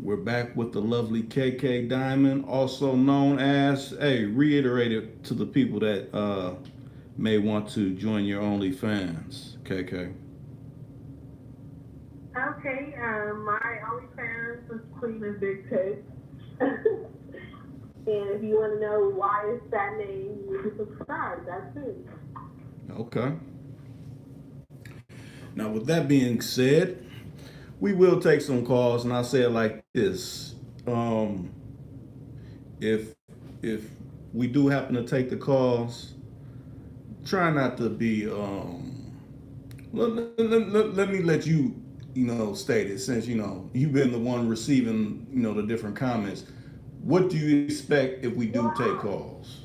We're back with the lovely KK Diamond, also known as, hey, reiterate it to the people that may want to join your OnlyFans, KK. Okay, my OnlyFans is Queen of Big Tits. And if you want to know why it's that name, you can subscribe. That's it. Okay. Now, with that being said, we will take some calls, and I'll say it like this: um, if if we do happen to take the calls, try not to be. Let me let you, state it since you've been the one receiving, the different comments. What do you expect if we do take calls?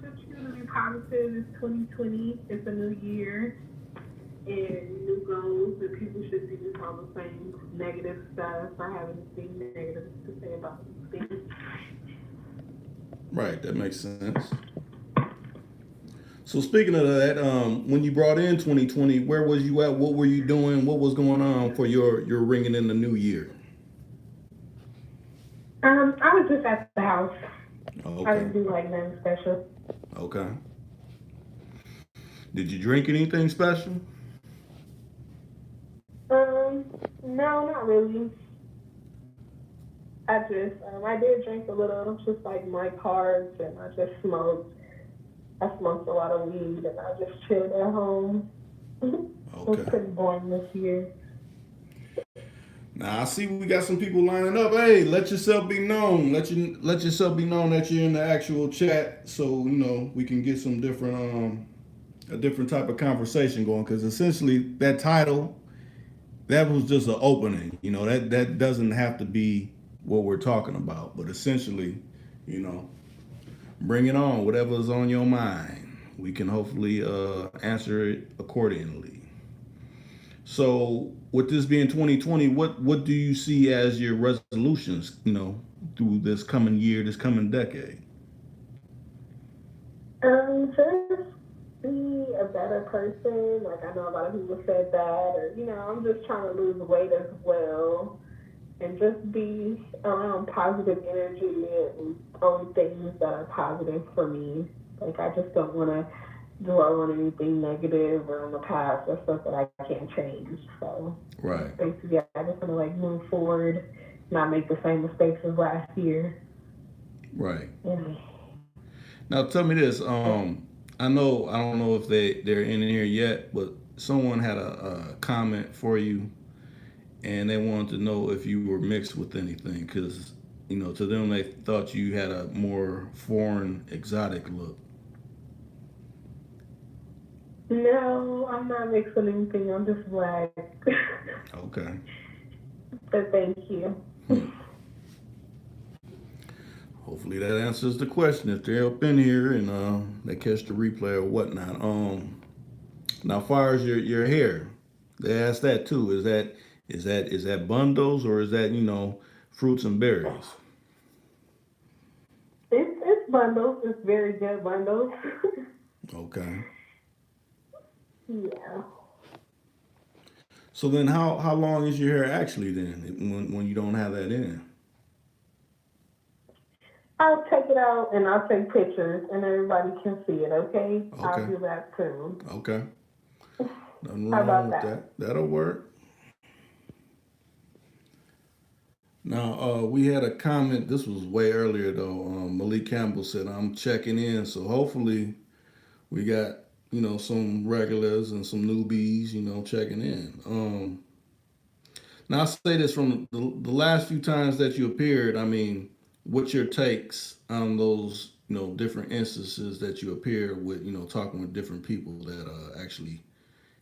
Just you to be positive. It's 2020. It's a new year and new goals. And people should be just all the same negative stuff. I have anything negative to say about these things. Right, that makes sense. So speaking of that, when you brought in 2020, where was you at? What were you doing? What was going on for your ringing in the new year? I was just at the house. I Okay, didn't do like nothing special. okay. Did you drink anything special? No, not really. I did drink a little, just like my carbs, and I just smoked. I smoked a lot of weed, and I just chilled at home. It was Okay. pretty boring this year. Now I see we got some people lining up. Hey, let yourself be known. Let yourself be known that you're in the actual chat, so we can get some different a different type of conversation going. Because essentially that title that was just an opening. That doesn't have to be what we're talking about. But essentially, you know, bring it on. Whatever's on your mind, we can hopefully answer it accordingly. So, with this being 2020, what do you see as your resolutions? Through this coming year, this coming decade. Just be a better person. Like I know a lot of people said that, or I'm just trying to lose weight as well, and just be around positive energy and on things that are positive for me. Like I just don't want to dwell on anything negative or in the past or stuff that I can't change. So Right, basically, I just want to like move forward, not make the same mistakes as last year. right. And Now, tell me this. I don't know if they're in here yet, but someone had a comment for you, and they wanted to know if you were mixed with anything, because to them they thought you had a more foreign, exotic look. no, I'm not mixing anything. I'm just black. Okay. But thank you. Hmm. Hopefully that answers the question if they're up in here and they catch the replay or whatnot. Now, as far as your hair, they asked that too. Is that bundles or is that fruits and berries? It's bundles. It's very good bundles. Okay. Yeah. So then, how long is your hair actually then when you don't have that in? I'll take it out and I'll take pictures and everybody can see it, okay? I'll Okay. do that soon. Okay. Nothing How wrong about with that? that. That'll work. Now, we had a comment. This was way earlier though. Malik Campbell said, "I'm checking in." So hopefully, we got some regulars and some newbies, checking in. Now I say this from the last few times that you appeared. I mean, what's your takes on those different instances that you appeared with? Talking with different people that actually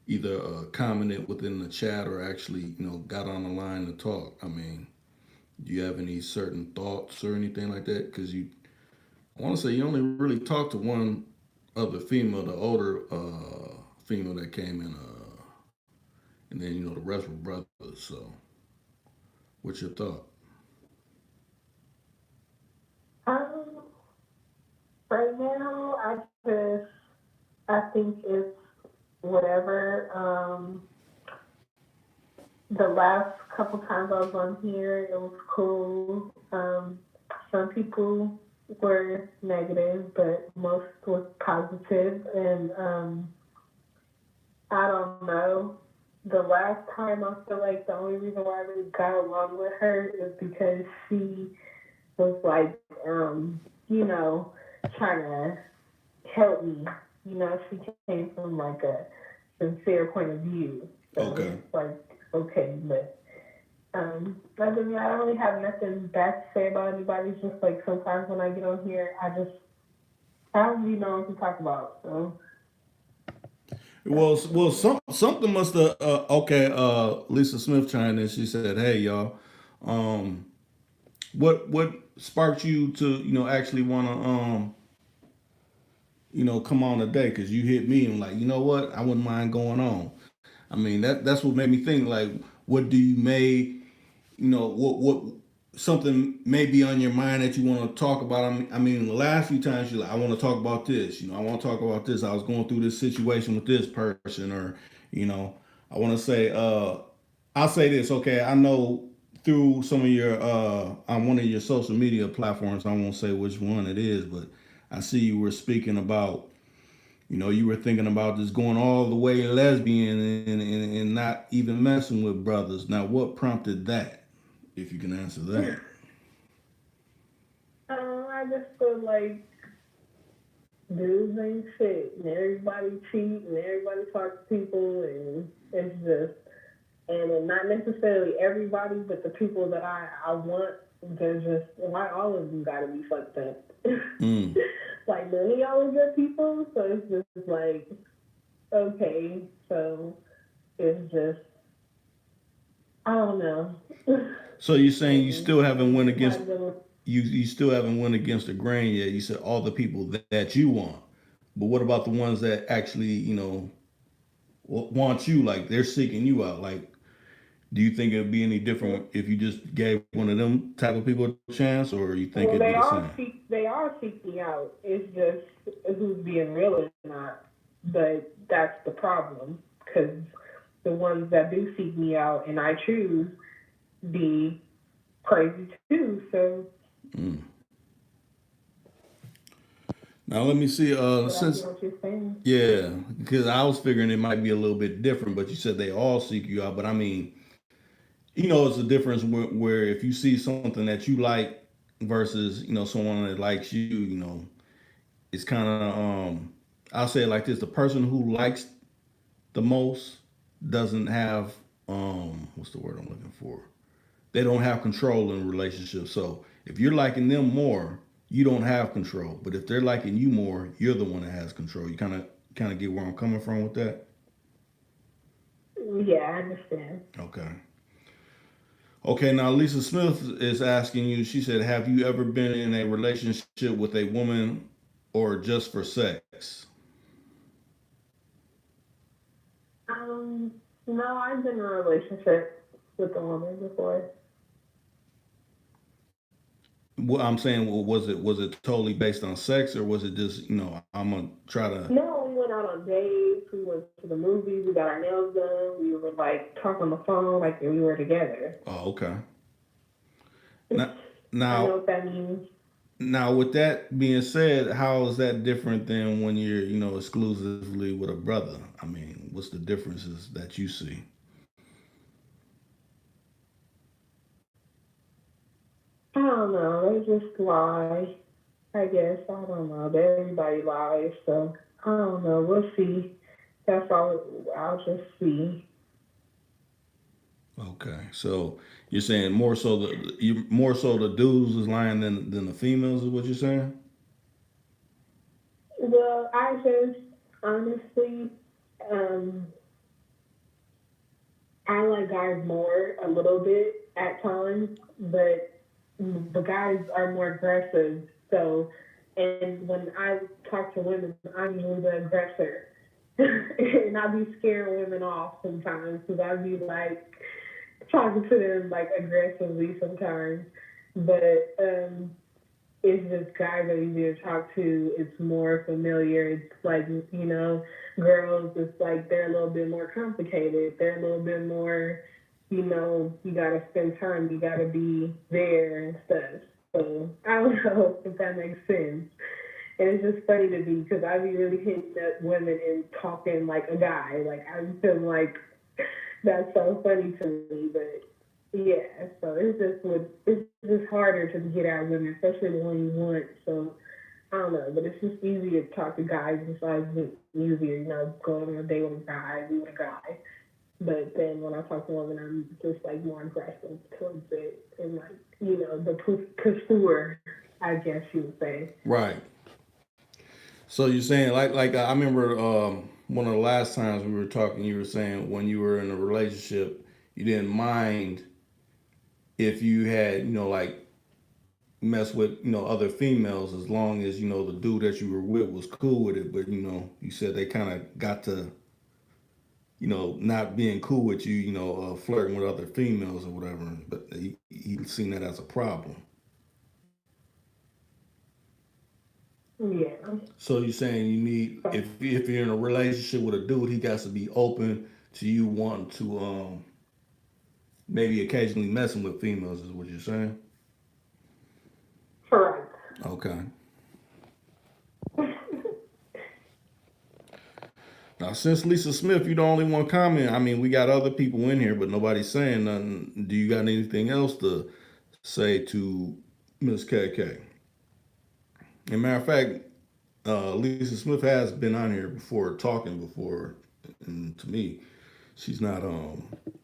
either commented within the chat or actually got on the line to talk. I mean, do you have any certain thoughts or anything like that? Because I want to say you only really talked to one other female, the older female that came in, and then the rest were brothers. So, what's your thought? Um, right now, I think it's whatever. The last couple times I was on here, it was cool. Some people were negative, but most was positive. And I don't know. The last time I feel like the only reason why I really got along with her is because she was like, you know, trying to help me. You know, she came from like a sincere point of view. So Okay. it's like, okay, but other than that, I don't really have nothing bad to say about anybody. It's just like sometimes when I get on here, I don't really know what to talk about. So Well, something must have. Okay, Lisa Smith chimed in. She said, "Hey, y'all, um, what sparked you to actually want to come on today? Because you hit me and like, you know what, I wouldn't mind going on. I mean, that's what made me think. Like, what do you may what something may be on your mind that you want to talk about. I mean, the last few times you're like, I want to talk about this. I want to talk about this. I was going through this situation with this person, or you know, I want to say, I'll say this. Okay, I know through some of your on one of your social media platforms. I won't say which one it is, but I see you were speaking about. You were thinking about just going all the way lesbian and not even messing with brothers. Now, what prompted that? If you can answer that. I just feel like dudes ain't shit, and everybody cheat, and everybody talks to people, and it's just, and not necessarily everybody, but the people that I want, they're just, why all of them gotta be fucked up? Mm. Like, none of y'all are good people, so it's just like, okay, so it's just, I don't know. So you're saying you And still haven't went against sometimes it'll, you still haven't went against the grain yet. You said all the people that you want, but what about the ones that actually want you? Like they're seeking you out. Like, do you think it'd be any different if you just gave one of them type of people a chance, or you think well, it'd be the same? they are seeking out. It's just who's being real or not. But that's the problem, because the ones that do seek me out and I choose be crazy too. So, Mm. Now let me see. but I Since get what you're saying. yeah, because I was figuring it might be a little bit different, but you said they all seek you out. But I mean, it's a difference where if you see something that you like versus someone that likes you, it's kind of I'll say it like this: the person who likes the most doesn't have what's the word I'm looking for? They don't have control in a relationship. So if you're liking them more, you don't have control. But if they're liking you more, you're the one that has control. You kind of get where I'm coming from with that. Yeah, I understand. Okay. Okay, now Lisa Smith is asking you, she said, have you ever been in a relationship with a woman or just for sex? Um, no, I've been in a relationship with a woman before. Well, I'm saying, well, was it totally based on sex, or was it just, I'm gonna try to. No, we went out on dates. We went to the movies. We got our nails done. We would like talk on the phone like we were together. Oh, okay. Now, I know now, what that means. now, with that being said, how is that different than when you're, exclusively with a brother? I mean, what's the differences that you see? I don't know. They just lie. I guess I don't know. Everybody lies, so I don't know. We'll see. That's all. I'll just see. Okay, so you're saying more so the dudes is lying than the females is what you're saying? Well, I just honestly, um, I like guys more a little bit at times, but the guys are more aggressive. So, and when I talk to women, I'm usually the aggressor. And I be scaring women off sometimes because I be like talking to them like aggressively sometimes. But it's just guys are easier to talk to. It's more familiar. It's like, girls, it's like they're a little bit more complicated. They're a little bit more, you got to spend time. You got to be there and stuff. So I don't know if that makes sense. And it's just funny to me because I be really hitting up women and talking like a guy. Like, I feel like that's so funny to me. But yeah, so it's just harder to get at women, especially the one you want. So I don't know, but it's just easier to talk to guys. It's like easier, going on a date with a guy, be with a guy. But then when I talk to women, I'm just like more aggressive towards it and like the pursuer, I guess you would say. Right. So you're saying like I remember one of the last times we were talking, you were saying when you were in a relationship, you didn't mind if you had like mess with other females as long as the dude that you were with was cool with it. But you said they kind of got to not being cool with you, flirting with other females or whatever. But he seen that as a problem. Yeah. So you're saying you need if you're in a relationship with a dude, he got to be open to you wanting to maybe occasionally messing with females is what you're saying? Correct. Okay. Now since Lisa Smith, you the only one comment. I mean, we got other people in here, but nobody's saying nothing. Do you got anything else to say to Miss KK? As a matter of fact, Lisa Smith has been on here before, talking before, and to me, she's not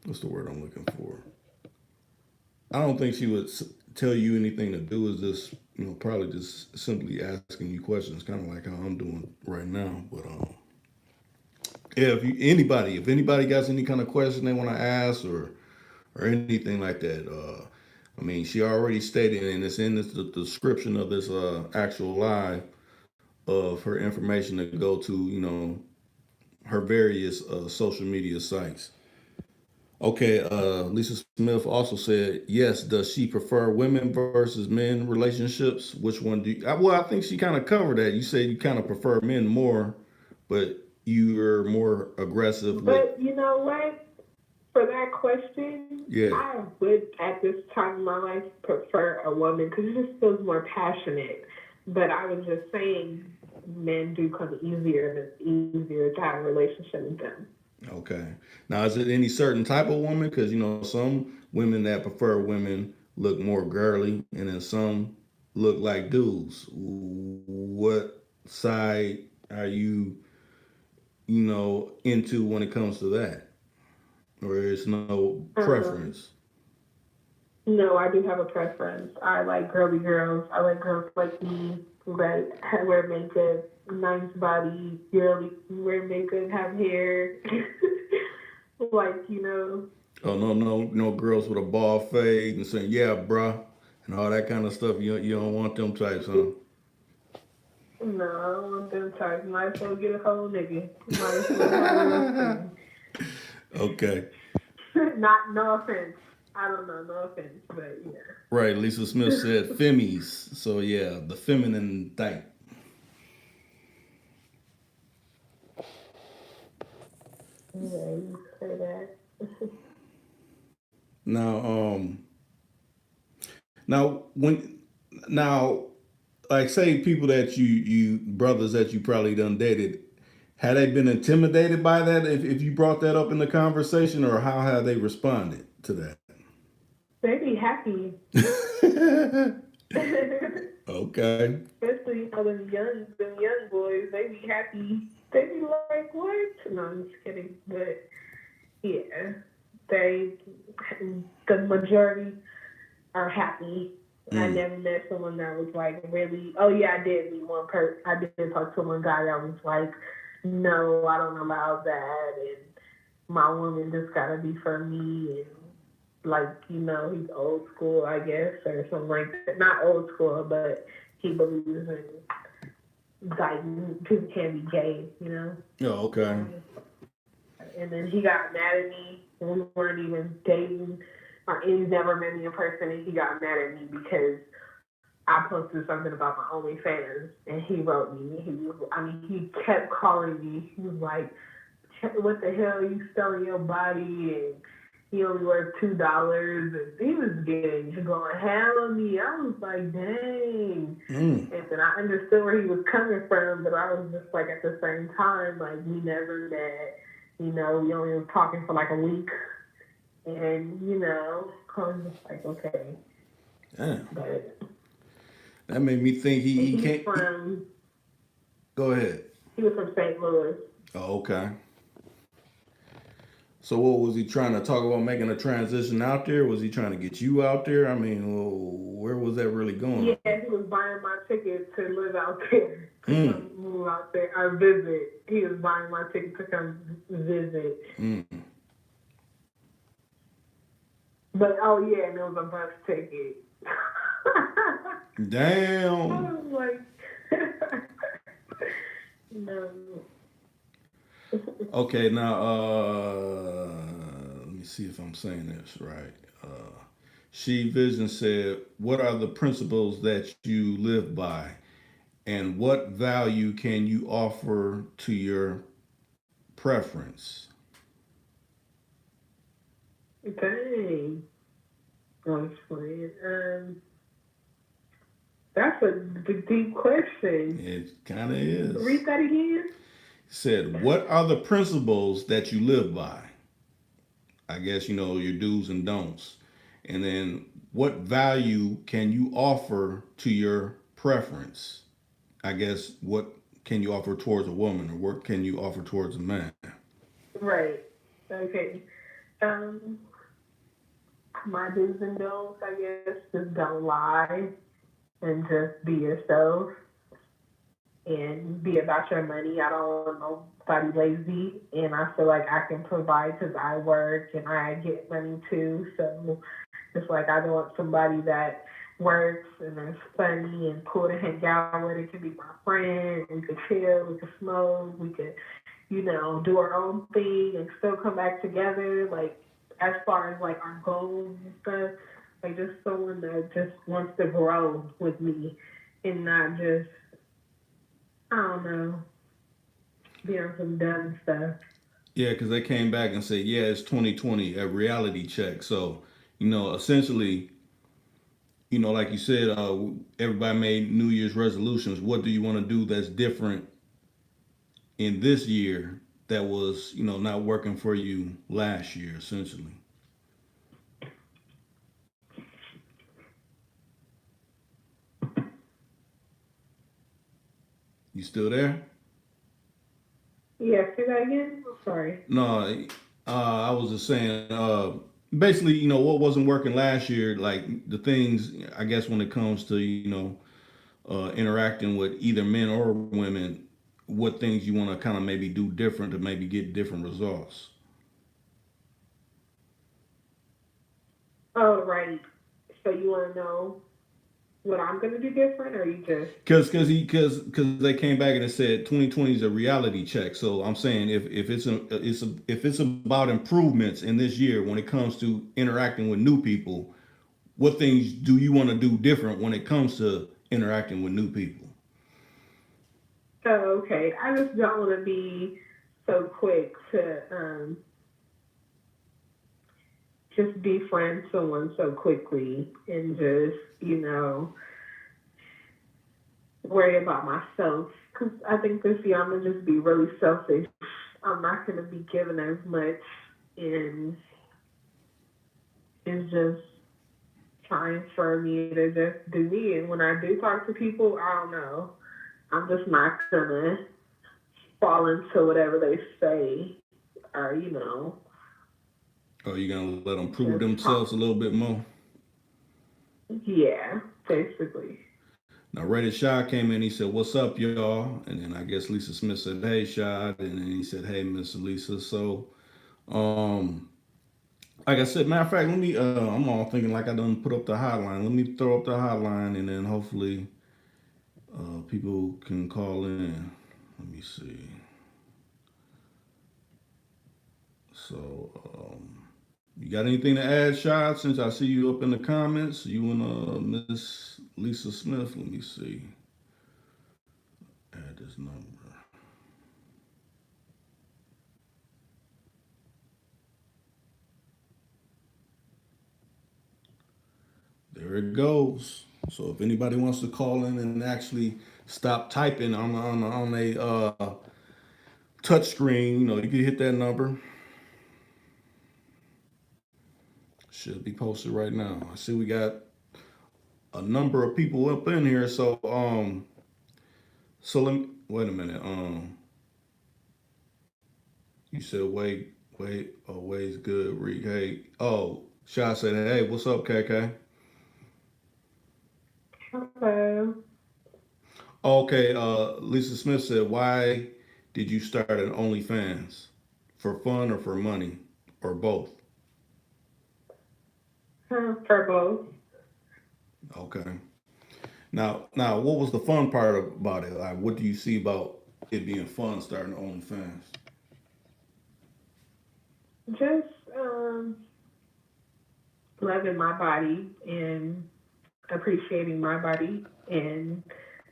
what's the word I'm looking for? I don't think she would tell you anything to do. Is just probably just simply asking you questions, kind of like how I'm doing right now. But yeah, if anybody got any kind of question they want to ask or anything like that, I mean, she already stated, and it's in the description of this actual live of her information to go to, her various social media sites. Okay, Lisa Smith also said, yes, does she prefer women versus men relationships? Which one do you, well, I think she kind of covered that. You said you kind of prefer men more, but you're more aggressive with, But you know what? For that question, yeah. I would at this time in my life prefer a woman because it just feels more passionate. But I was just saying, men do come easier, and it's easier to have a relationship with them. Okay. Now, is it any certain type of woman? Because, some women that prefer women look more girly, and then some look like dudes. What side are you, into when it comes to that? Or is no Um, preference? no, I do have a preference. I like girly girls. I like girls like me that wear makeup, nice body, girly, wear makeup, have hair. like, Oh, no girls with a bald fade and saying, yeah, bruh, and all that kind of stuff. You don't want them types, huh? no, I don't want them types. Might as well get a whole nigga. Might as well have a real thing. Okay. Not, no offense. I don't know, no offense, but yeah. Right. Lisa Smith said femmies. So, yeah, the feminine type. Yeah, you say that. Now, now when now like say people that you brothers that you probably done dated, had they been intimidated by that if you brought that up in the conversation, or how have they responded to that? They be happy. Okay. Especially them young boys, they be happy. They be like, what? No, I'm just kidding. But yeah, they, the majority are happy. I Mm. never met someone that was like really. Oh yeah, I did meet one person. I did talk to one guy that was like, no, I don't allow that, and my woman just gotta be for me, and like he's old school, I guess, or something like that. Not old school, but he believes in like people can't be gay. Oh, okay. And then he got mad at me when we weren't even dating, or he never met me in person, and he got mad at me because I posted something about my OnlyFans, and he wrote me. He kept calling me. He was like, "What the hell? You selling your body, and he only worth $2." And he was going ham on me. I was like, dang. Mm. And then I understood where he was coming from, but I was just like, at the same time, like, we never met. We only were talking for like a week, and I was just like, okay, Damn. but That made me think he he's can't. from Go ahead. he was from St. Louis. Oh, okay. So what was he trying to talk about making a transition out there? Was he trying to get you out there? I mean, where was that really going? Yeah, he was buying my ticket to live out there, to Mm. come move out there, or visit. He was buying my ticket to come visit. Mm. But oh yeah, and it was a bus ticket. I Damn. was like, no. Okay, now let me see if I'm saying this right. She Vision said, "What are the principles that you live by, and what value can you offer to your preference?" Dang. I was playing. That's a deep question. It kind of is. Read that again. Said, "What are the principles that you live by?" I guess your do's and don'ts, and then what value can you offer to your preference? I guess what can you offer towards a woman, or what can you offer towards a man? Right. Okay. Um, my do's and don'ts, I guess, just don't lie and just be yourself and be about your money. I don't want nobody lazy, and I feel like I can provide because I work and I get money too. So it's like I don't want somebody that works and is funny and cool to hang out with. It can be my friend. We could chill. We could smoke. We could, do our own thing and still come back together. Like as far as like our goals and stuff, like just someone that just wants to grow with me and not just I don't know be on some dumb stuff. Yeah, because they came back and said, yeah, it's 2020, a reality check. So, essentially, like you said, everybody made New Year's resolutions. What do you want to do that's different in this year that was, not working for you last year, essentially? You still there? Yeah, say that again. I'm sorry. No, I was just saying, basically, what wasn't working last year, like the things, I guess, when it comes to, interacting with either men or women, what things you want to kind of maybe do different to maybe get different results. Oh, right. So you want to know what I'm gonna do different, or you just Because they came back and it said 2020 is a reality check. So I'm saying if it's about improvements in this year when it comes to interacting with new people, what things do you want to do different when it comes to interacting with new people? oh, okay. I just don't want to be so quick to just befriend someone so quickly and just worry about myself. Because I think this year I'm gonna just be really selfish. I'm not gonna be given as much, and it's just time for me to just do me. And when I do talk to people, I don't know. I'm just not gonna fall into whatever they say, or Or are you gonna let them prove just themselves talk. a little bit more? Yeah, basically. Now Reddit Shy came in. He said, "What's up, y'all?" And then I guess Lisa Smith said, "Hey, Shy," and then he said, "Hey, Miss Lisa." So, um, like I said, matter of fact, let me. I'm all thinking like I done put up the hotline. Let me throw up the hotline, and then hopefully, people can call in. Let me see. So, You got anything to add, Shad? Since I see you up in the comments, you and Miss Lisa Smith. Let me see. Add this number. There it goes. So if anybody wants to call in and actually stop typing on a touch screen, you can hit that number. Should be posted right now. I see we got a number of people up in here. So let me wait a minute. You said wait, always good. Reek, hey, Shy said, hey, what's up, KK? Hello. Okay, Lisa Smith said, why did you start an OnlyFans? For fun or for money? Or both? For both. Okay. Now, what was the fun part about it? Like, what do you see about it being fun starting OnlyFans? Just loving my body and appreciating my body and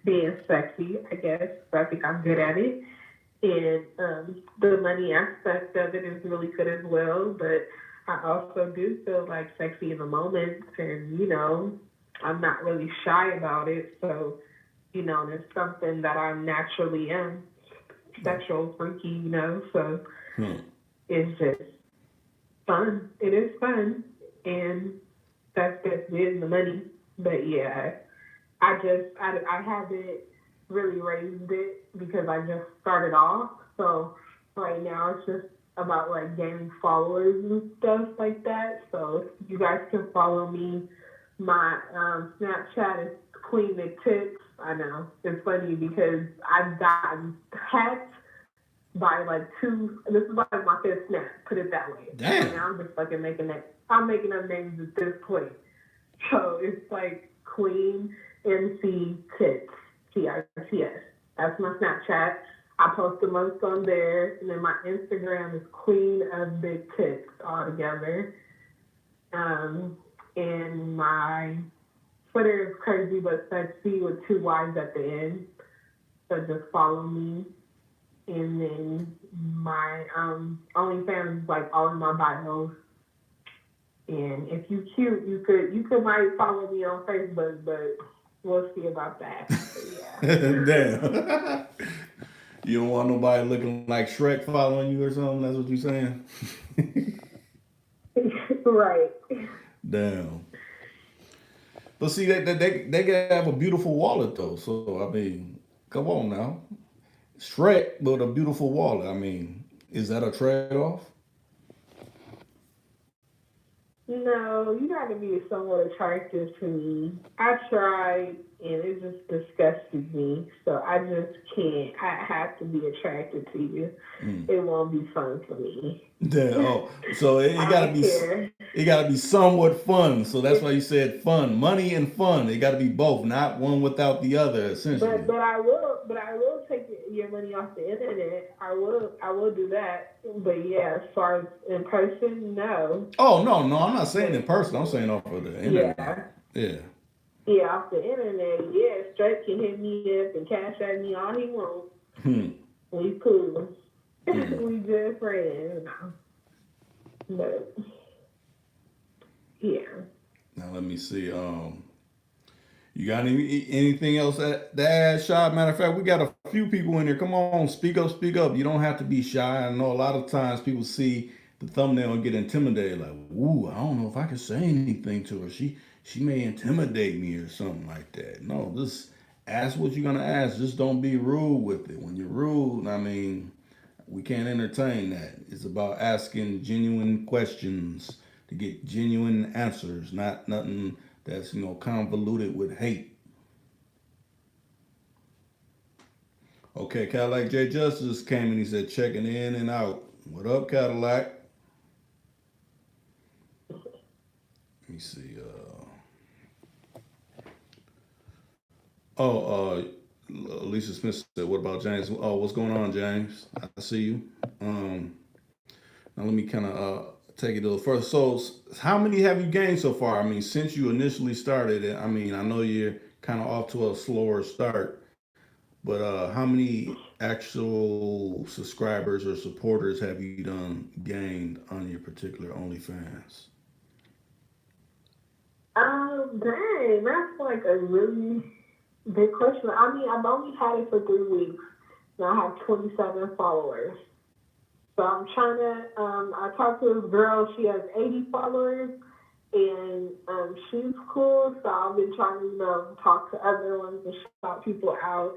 being sexy, I guess. I think I'm good at it. And the money aspect of it is really good as well. But I also do feel like sexy in the moment. And, I'm not really shy about it. So, it's something that I naturally am. Sexual, freaky, So Hmm. it's just fun. It is fun. And that's just in the money. But yeah, I haven't really raised it because I just started off. So right now it's just about like gaining followers and stuff like that. So you guys can follow me. My Snapchat is Queen McTits. I know it's funny because I've gotten hacked by like two. This is like my fifth snap. Put it that way. So Damn. now I'm just fucking making that. I'm making up names at this point. So it's like Queen MC Tits, TITS. That's my Snapchat. I post the most on there, and then my Instagram is Queen of Big Tits all together. And my Twitter is crazybutsexyy with two Y's at the end. So just follow me. And then my OnlyFans is like all in my bios. And if you cute, you could might follow me on Facebook, but we'll see about that. Damn. You don't want nobody looking like Shrek following you or something? That's what you're saying? Yeah. Right. Damn. But see, they gotta have a beautiful wallet though. So I mean, come on now, Shrek, but a beautiful wallet. I mean, is that a trade off? No, you got to be somewhat attractive to me. I tried, and it just disgusted me. So I just can't. I have to be attracted to you. Mm. It won't be fun for me. Damn. Oh, so it I gotta don't be care. it gotta be somewhat fun. So that's why you said fun, money and fun. It gotta be both, not one without the other. Essentially. But I will take your money off the internet. I will do that. But yeah, as far as in person, no. Oh no, I'm not saying in But person. I'm saying off of the internet. yeah, Yeah. yeah, off the internet, yeah, Straight can hit me up and cash at me all he wants. Hmm. We cool. Hmm. We just friends now. But yeah. Now let me see. You got anything else to add, Shy? Matter of fact, we got a few people in here. Come on, speak up, speak up. You don't have to be shy. I know a lot of times people see the thumbnail and get intimidated, like, "Ooh, I don't know if I can say anything to her. She may intimidate me or something like that." No, just ask what you're gonna ask. Just don't be rude with it. When you're rude, I mean, we can't entertain that. It's about asking genuine questions to get genuine answers, not nothing that's convoluted with hate. Okay, Cadillac J Justice came and he said checking in and out. What up, Cadillac? Let me see. Oh, Lisa Smith said, "What about James? Oh, what's going on, James? I see you. Now let me kind of take it a little further. So, how many have you gained so far? I mean, since you initially started it, I mean, I know you're kind of off to a slower start, but how many actual subscribers or supporters have you done gained on your particular OnlyFans? Dang, that's like a really big question. I mean, I've only had it for 3 weeks, and I have 27 followers. So I'm trying to. I talked to this girl. She has 80 followers, and she's cool. So I've been trying to, talk to other ones and shout people out.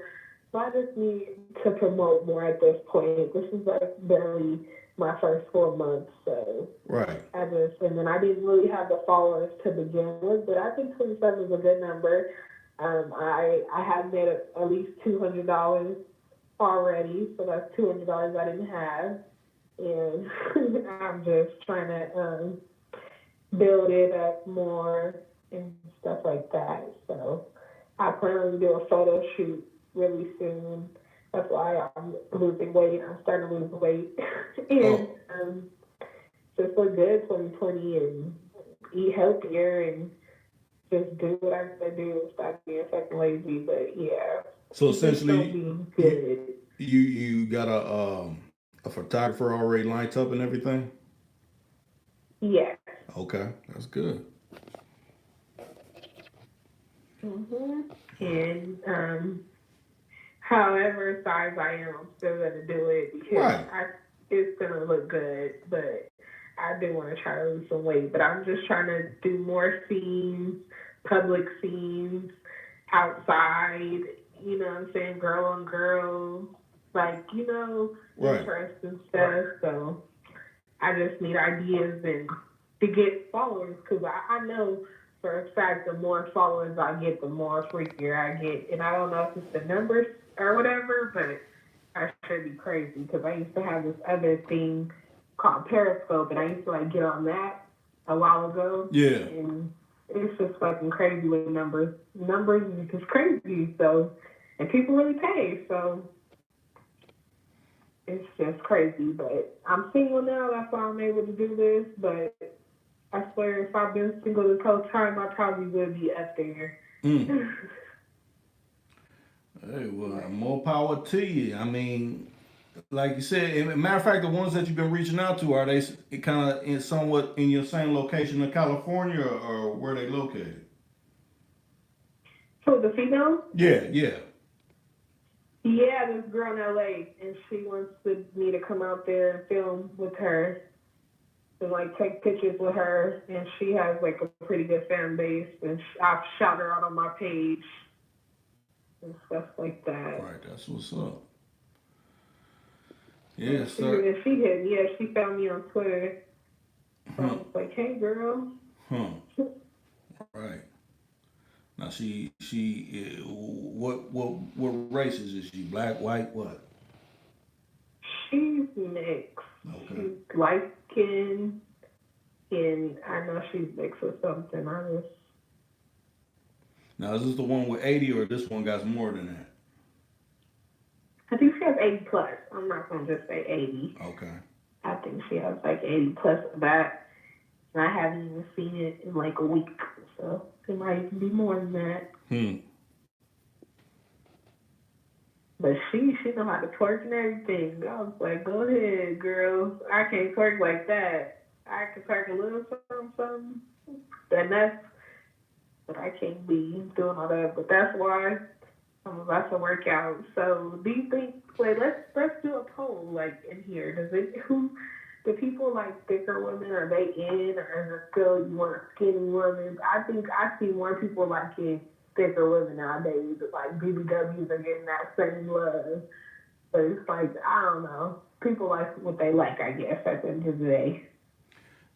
So I just need to promote more at this point. This is like barely my first 4 months, so Right. and then I didn't really have the followers to begin with, but I think 27 is a good number. I have made at least $200 already, so that's $200 I didn't have, and I'm just trying to build it up more and stuff like that. So I plan on doing a photo shoot really soon. That's why I'm losing weight. I'm starting to lose weight, and Oh, just look good 2020 and eat healthier and just do what I gotta do and stop being fucking lazy. But yeah, so it's just gonna essentially, be you good. you got a photographer already lined up and everything. Yeah. Okay, that's good. And however size I am, I'm still gonna do it because Right. it's gonna look good. But I do want to try to lose some weight. But I'm just trying to do more scenes, public scenes, outside. You know what I'm saying? Girl on girl, like Right. interesting stuff. So I just need ideas and to get followers because I know for a fact the more followers I get, the more freakier I get. And I don't know if it's the numbers or whatever, but I should be crazy because I used to have this other thing called Periscope, and I used to like get on that a while ago, Yeah. and it's just fucking crazy with numbers. Numbers is just crazy. So, and people really pay. So it's just crazy. But I'm single now. That's why I'm able to do this. But I swear, if I've been single this whole time, I probably would be up there. Mm. Hey, well, more power to you. I mean, like you said, matter of fact, the ones that you've been reaching out to are they kind of in somewhat in your same location in California, or where they located? So the female, Yeah, yeah. yeah, this girl in LA, and she wants me to come out there and film with her and like take pictures with her. And she has like a pretty good fan base, and I've shout her out on my page and stuff like that. Right, that's what's up. And Yeah, she start. and she hit me. Yeah, she found me on Twitter. So I Huh, was like, hey girl. huh. Right. Now what races is she? Black, white, what? She's mixed. Okay. She's light skinned, and I know she's mixed with something. Now is this the one with 80, or this one got more than that? I think she has 80 plus. I'm not gonna just say 80. Okay. I think she has like 80 plus of that. And I haven't even seen it in like a week, so it might even be more than that. Hmm. But she know how to twerk and everything. I was like, go ahead, girl. I can't twerk like that. I can twerk a little something, and that's but I can't be doing all that. But that's why I'm about to work out. So do you think? Wait, let's do a poll like in here. Does it who do people like thicker women? Are they in, or is it still you want a skinny woman? I think I see more people liking thicker women nowadays. Like BBWs are getting that same love. But it's like I don't know. People like what they like, I guess, at the end of the day.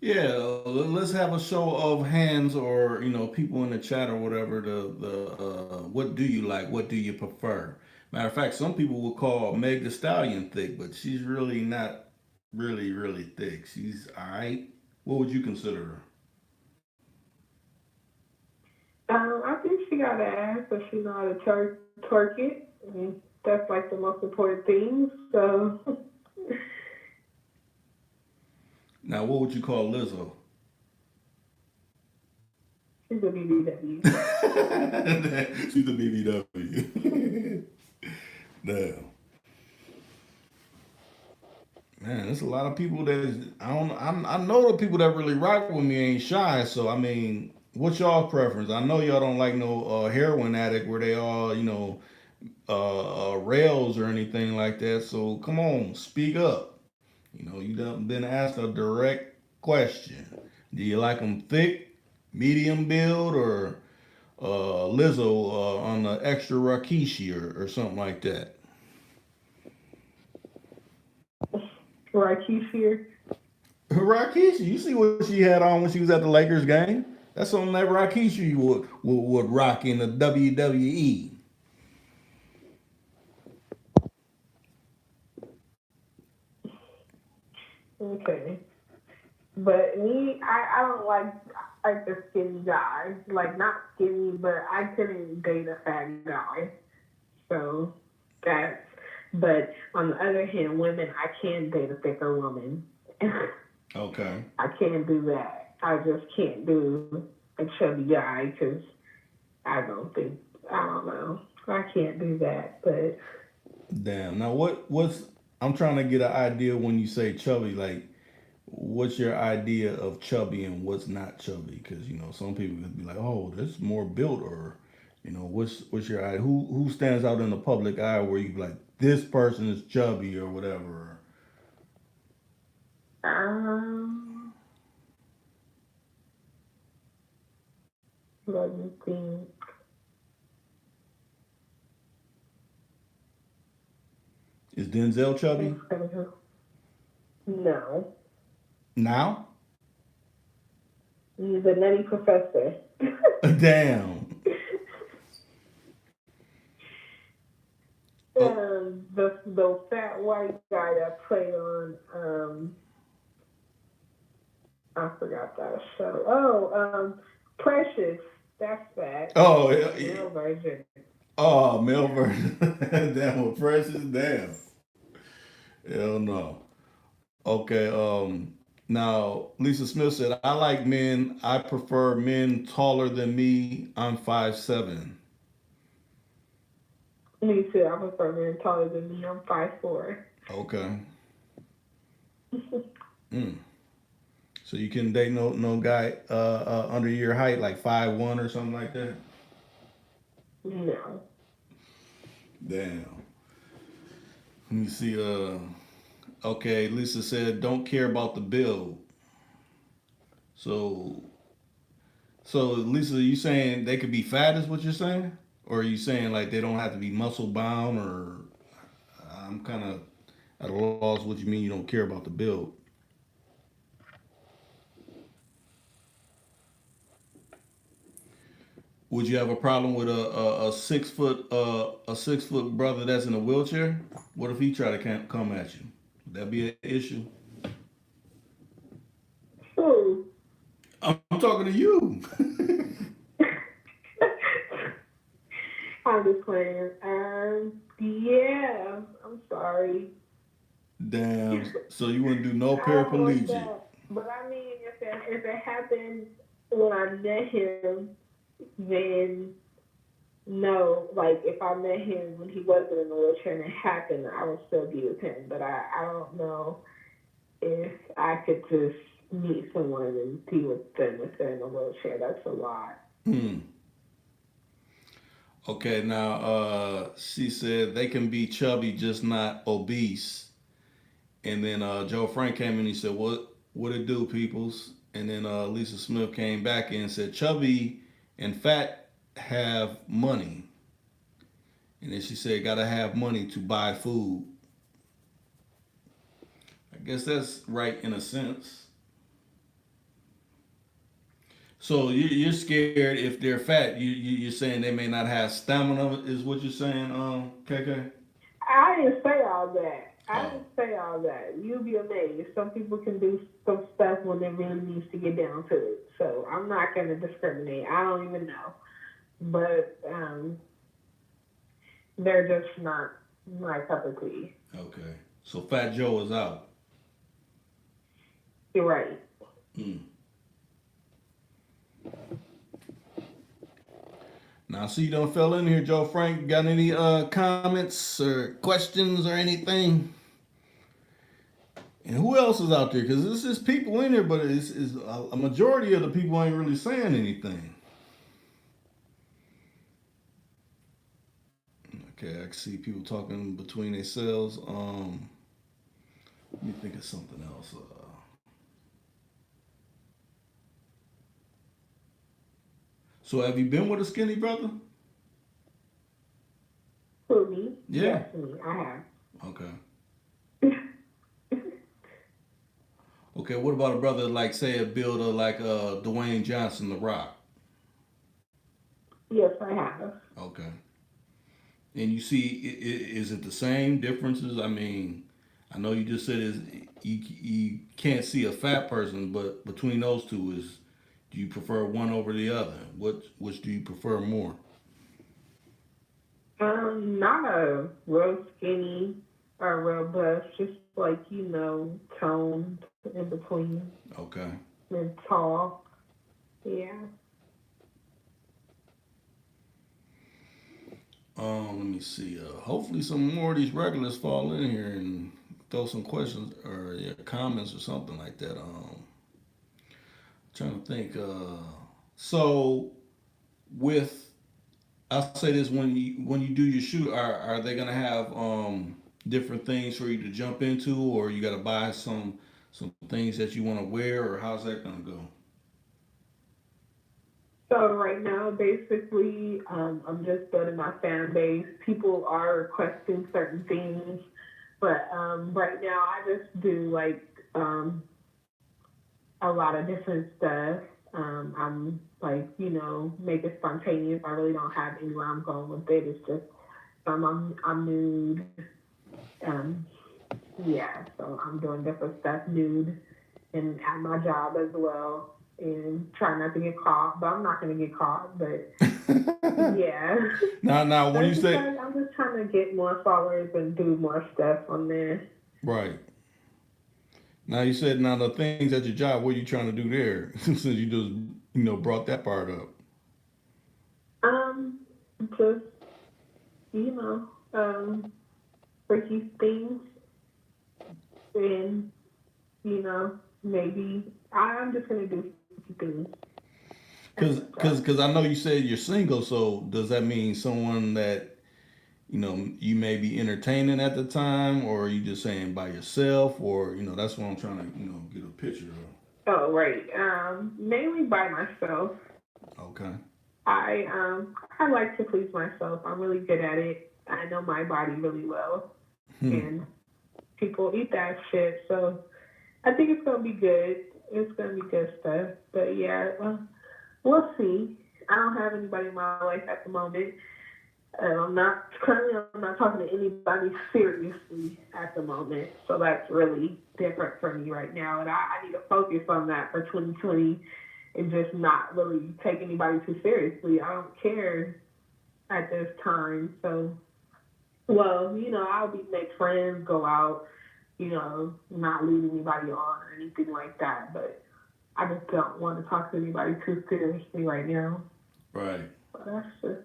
Yeah, let's have a show of hands, or people in the chat or whatever. The what do you like? What do you prefer? Matter of fact, some people will call Meg the Stallion thick, but she's really not really thick. She's all right. What would you consider her? I think she got an ass, so she know how to twerk it. And that's like the most important thing. So Now, what would you call Lizzo? She's a BBW. She's the BBW. Damn. Man, there's a lot of people that I don't. I know the people that really rock with me ain't shy. So I mean, what's y'all preference? I know y'all don't like no heroin addict where they all rails or anything like that. So come on, speak up. You done been asked a direct question. Do you like them thick, medium build, or Lizzo on the extra Rakishi or something like that? Right, here. Rakishi, you see what she had on when she was at the Lakers game? That's something that Rakishi would rock in the WWE. Okay. But me, I don't like the skinny guy. Like not skinny, but I couldn't date a fat guy. So that's. But on the other hand, women, I can date a thicker woman. Okay. I can't do that. I just can't do a chubby guy because I don't think I don't know. I can't do that. But Damn. Now what's I'm trying to get an idea when you say chubby, like what's your idea of chubby and what's not chubby? Because some people could be like, oh, this is more built, or what's your eye? Who stands out in the public eye where you be like, this person is chubby or whatever? um, let me think. Is Denzel chubby No, now? he's a nutty professor. Damn. Oh, The fat white guy that played on I forgot that show. Precious. That's fat. oh, Male version. oh, male version. Damn, with precious. Damn. Hell no. Okay. Now Lisa Smith said, "I like men. I prefer men taller than me. I'm 5'7". Me too. I prefer men taller than me. I'm 5'4". Okay. Mm. So you can date no guy under your height, like 5'1" or something like that. No. Damn. Let me see. Okay. Lisa said, "Don't care about the build." So Lisa, you saying they could be fat? Is what you're saying, or are you saying like they don't have to be muscle bound? Or I'm kind of at a loss. What you mean you don't care about the build? Would you have a problem with a 6 foot brother that's in a wheelchair? What if he try to come at you? Would that be an issue? Ooh. I'm talking to you. I'm just playing. Yeah. I'm sorry. Damn. So you wouldn't do no I don't want paraplegic? that. But I mean, if it happened when I met him, then no. Like if I met him when he wasn't in the wheelchair and it happened, I would still be with him. But I don't know if I could just meet someone and be with them if they're in a wheelchair. That's a lot. Hmm. Okay. Now, she said they can be chubby, just not obese. And then Joe Frank came in. He said, "What it do, peoples?" And then Lisa Smith came back in and said, "Chubby and fat have money." And then she said, "Gotta have money to buy food." I guess that's right in a sense. So you're scared if they're fat. You're saying they may not have stamina. Is what you're saying, KK? I didn't say all that. I Oh, didn't say all that. You'll be amazed. Some people can do some stuff when they really needs to get down to it. So I'm not going to discriminate. I don't even know. But they're just not my cup of tea. okay. So Fat Joe is out. You're right. Mm. Now, see, you done fell in here, Joe Frank. Got any comments or questions or anything? And who else is out there? Because this is people in here, but it's a majority of the people ain't really saying anything. Okay, I can see people talking between themselves. Let me think of something else. So, have you been with a skinny brother? Who, me? Yeah. Yes, me. I have. Okay. Okay. What about a brother like, say, a builder like Dwayne Johnson, The Rock? Yes, I have. Okay. And you see, is it the same differences? I mean, I know you just said is you can't see a fat person, but between those two is, do you prefer one over the other? Which do you prefer more? Not a real skinny or real buff, just like, toned in between Okay. and tall. Yeah. Let me see. Hopefully, some more of these regulars fall in here and throw some questions or yeah, comments or something like that. Trying to think. So with I'll say this when you do your shoot, are they gonna have different things for you to jump into, or you gotta buy some things that you want to wear, or how's that gonna go? So right now, basically, I'm just building my fan base. People are requesting certain things, but right now I just do like a lot of different stuff. I'm like, make it spontaneous. I really don't have anywhere I'm going with it. It's just I'm nude. Um, yeah, so I'm doing different stuff nude and at my job as well, and try not to get caught. But I'm not gonna get caught. But yeah, Now, when you that's say because I'm just trying to get more followers and do more stuff on there. right now, you said now the things at your job, what are you trying to do there? Since you just brought that part up. Um, just you know, um, freaky things, and maybe I'm just gonna do freaky things at my job. Cause I know you said you're single, so does that mean someone that you may be entertaining at the time, or are you just saying by yourself, or that's what I'm trying to get a picture Oh, right. Mainly by myself. of. Okay. I like to please myself. I'm really good at it. I know my body really well, Hmm. and people eat that shit. So I think it's gonna be good. It's gonna be good stuff. But yeah, we'll see. I don't have anybody in my life at the moment. I'm not talking to anybody seriously at the moment. So that's really different for me right now, and I need to focus on that for 2020 and just not really take anybody too seriously. I don't care at this time. So, well, I'll be make friends, go out, not lead anybody on or anything like that. But I just don't want to talk to anybody too seriously right now. Right. But that's just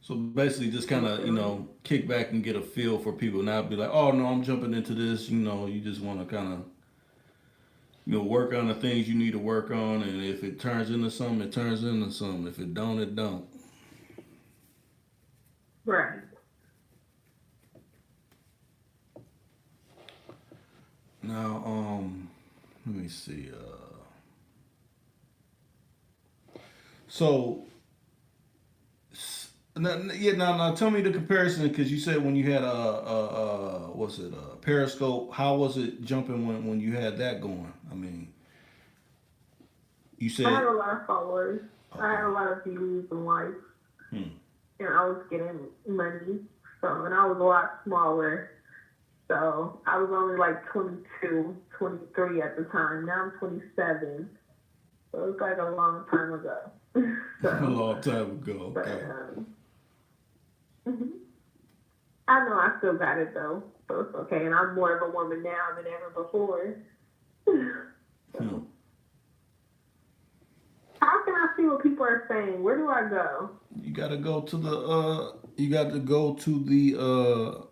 So basically, just kind my of feeling. kick back and get a feel for people, not be like, oh no, I'm jumping into this. You just want to kind of work on the things you need to work on, and if it turns into something, it turns into something. If it don't, it don't. Right. Now, let me see. So, now, tell me the comparison because you said when you had what's it, a Periscope? How was it jumping when you had that going? I mean, you I had said a lot of followers. I okay. had a lot of views and likes, Hmm. and I was getting money. So, and I was a lot smaller. So I was only like 22, 23 at the time. Now I'm 27. So it was like a long time ago. A so, long time ago. but Okay. mhm. I know I still got it though. So it's okay. And I'm more of a woman now than ever before. Hmm. How can I see what people are saying? Where do I go? You gotta go to the you got to go to the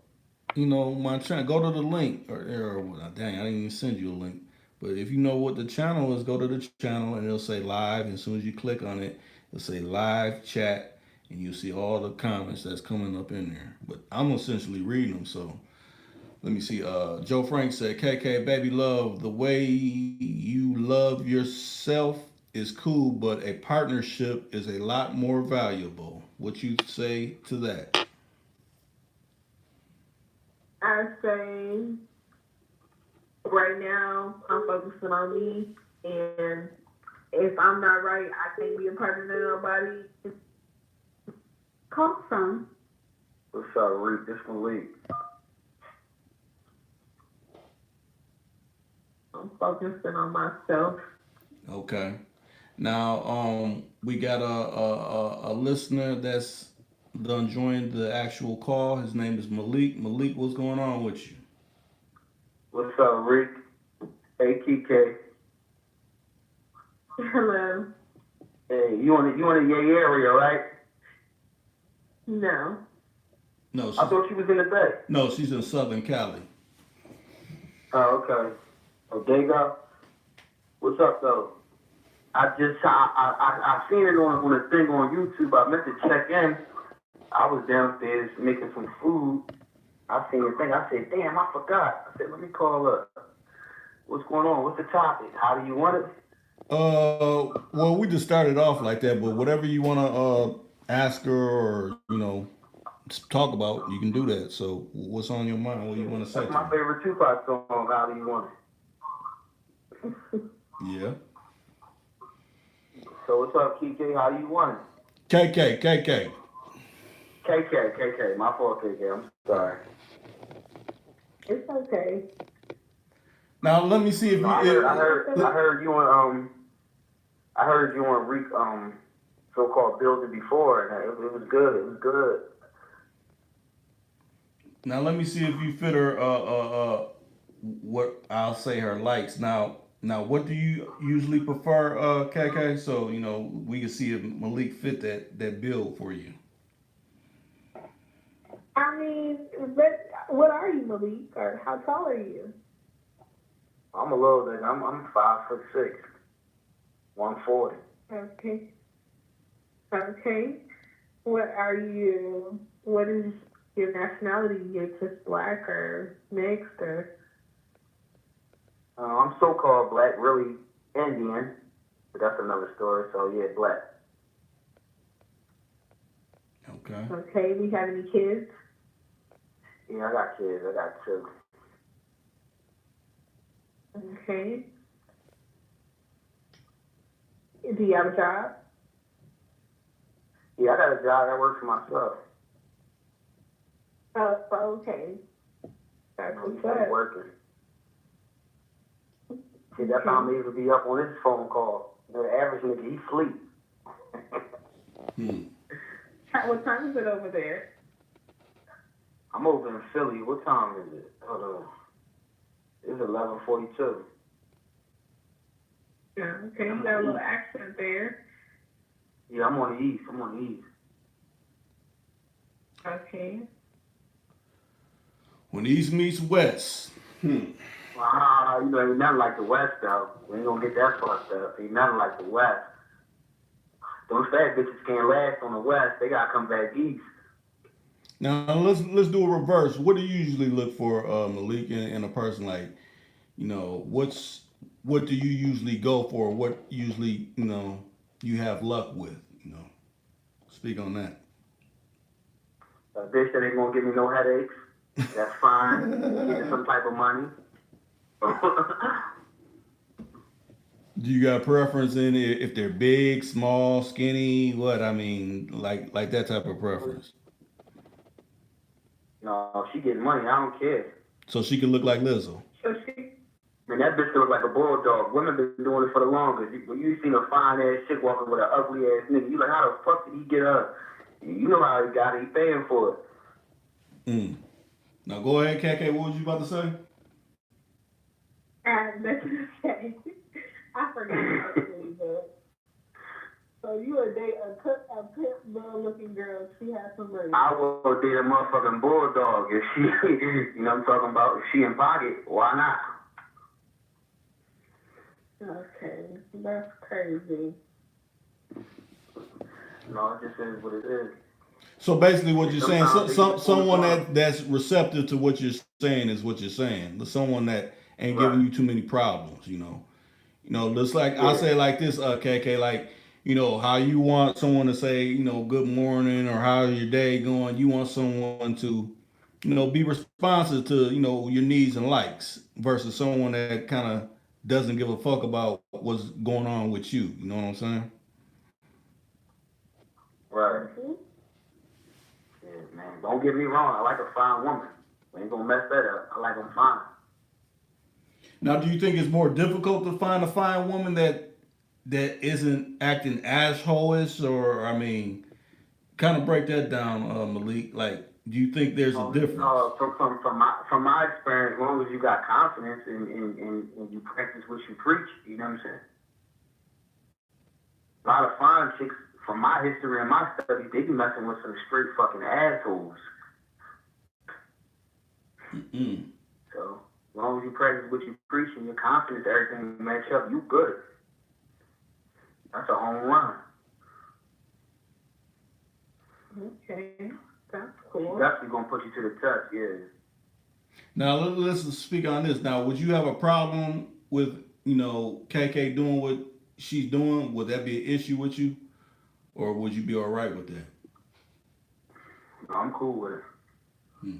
my channel. Go to the link dang, I didn't even send you a link. But if you know what the channel is, go to the channel and it'll say live. And as soon as you click on it, it'll say live chat, and you'll see all the comments that's coming up in there. But I'm essentially reading them, so let me see. Joe Frank said, "KK, baby love, the way you love yourself is cool, but a partnership is a lot more valuable." What you say to that? I say right now I'm focusing on me, and if I'm not right, I can't be a partner to nobody. Call some. What's up, Reek? This Malik. I'm focusing on myself. Okay. Now, we got a listener that's done joined the actual call. His name is Malik. Malik, what's going on with you? What's up, Reek? Hey, KK. Hello. Hey, you in your area, right? No. No, I thought you was in the Bay. no, she's in Southern Cali. Oh, okay. Oh, there you go. What's up, though? I seen it on a thing on YouTube. I meant to check in. I was downstairs making some food. I seen the thing. I said, damn, I forgot. I said, let me call up. What's going on? What's the topic? How do you want it? Well, we just started off like that, but whatever you want to ask her or talk about, you can do that. So, what's on your mind? What do you want to say That's to my her? favorite Tupac song. How do you want it? Yeah. So what's up, KK? How do you want it? KK. KK. My fault, KK. I'm sorry. It's okay. Now let me see if No, you. I heard you on I heard you on Reek so-called building before, and it was good. It was good. Now let me see if you fit her. What I'll say her likes. Now, what do you usually prefer, KK? So we can see if Malik fit that bill for you. I mean, what are you, Malik? Or how tall are you? I'm a little bit. I'm 5'6", 140. Okay. Okay. What are you? What is your nationality? You're just black or mixed or? I'm so-called black, really Indian, but that's another story. So yeah, black. Okay. Okay. Do you have any kids? Yeah, I got kids. I got 2. Okay. Do you have a job? Yeah, I got a job. I work for myself. Oh, okay. That's what's up. Working. See, that's how I'm able to be up on this phone call. The average nigga, he sleep. What time is it over there? I'm over in Philly. What time is it? Hold on. It's 11:42. Yeah, okay. You got a little accent there. Yeah, I'm on the east. Okay. When East meets West. Ain't nothing like the West, though. We ain't gonna get that fucked up. Ain't nothing like the West. Those fat bitches can't last on the West. They gotta come back east. Now let's do a reverse. What do you usually look for, Malik, in a person? Like, what do you usually go for? What usually you have luck with? Speak on that. A bitch that ain't gonna give me no headaches. That's fine. Getting some type of money. Do you got a preference in it if they're big, small, skinny? What I mean, like that type of preference. No, she getting money. I don't care. So she can look like Lizzo. So she. Man, that bitch look like a bulldog. Women been doing it for the longest. When you seen a fine ass chick walking with an ugly ass nigga, you like, how the fuck did he get her? You know how he got it. He paying for it. Now go ahead, KK. What was you about to say? And that's to say, I forgot actually, but so you would date a pimp looking girl if she has some money. I would date a motherfucking bulldog if she, you know what I'm talking about, if she in pocket, why not? Okay, that's crazy. No, it just is what it is. So basically, what you're saying, Sometimes someone that's receptive to what you're saying is what you're saying. Someone that ain't Right. giving you too many problems, you know. You know, just like Yeah. I'll say like this, KK, like, you know, how you want someone to say, you know, good morning or how's your day going. You want someone to, you know, be responsive to, you know, your needs and likes versus someone that kind of doesn't give a fuck about what's going on with you. You know what I'm saying? Right. Mm-hmm. Yeah, man. Don't get me wrong. I like a fine woman. We ain't gonna mess that up. I like them fine. Now, do you think it's more difficult to find a fine woman that isn't acting assholeish, or I mean, kind of break that down, Malik? Like, do you think there's a difference? From my experience, as long as you got confidence and you practice what you preach, you know what I'm saying? A lot of fine chicks, from my history and my studies, they be messing with some straight fucking assholes. Mm-mm. So, as long as you practice what you preach and you're confident everything match up, you good. That's a home run. Okay, that's cool. She's definitely gonna put you to the test, yeah. Now let's speak on this. Now, would you have a problem with, you know, KK doing what she's doing? Would that be an issue with you, or would you be all right with that? No, I'm cool with it. Hmm.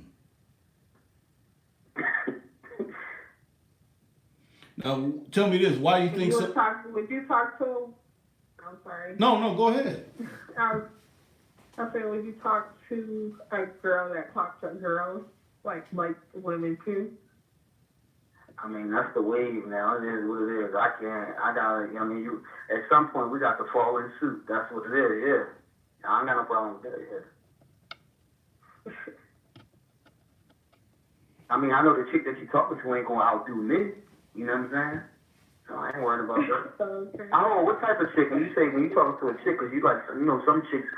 Now, tell me this: why do you think so? Would you talk to? I'm sorry. No, go ahead. I said, would you talk to a girl that talks to girls, like women too? I mean, that's the wave now. It is what it is. I gotta, I mean, at some point, we got to fall in suit. That's what it is, yeah. I ain't got no problem with that, yeah. I mean, I know the chick that you talking to ain't gonna outdo me. You know what I'm saying? So I ain't worried about that. Okay. I don't know what type of chick. When you talking to a chick, cause you like, you know, some chicks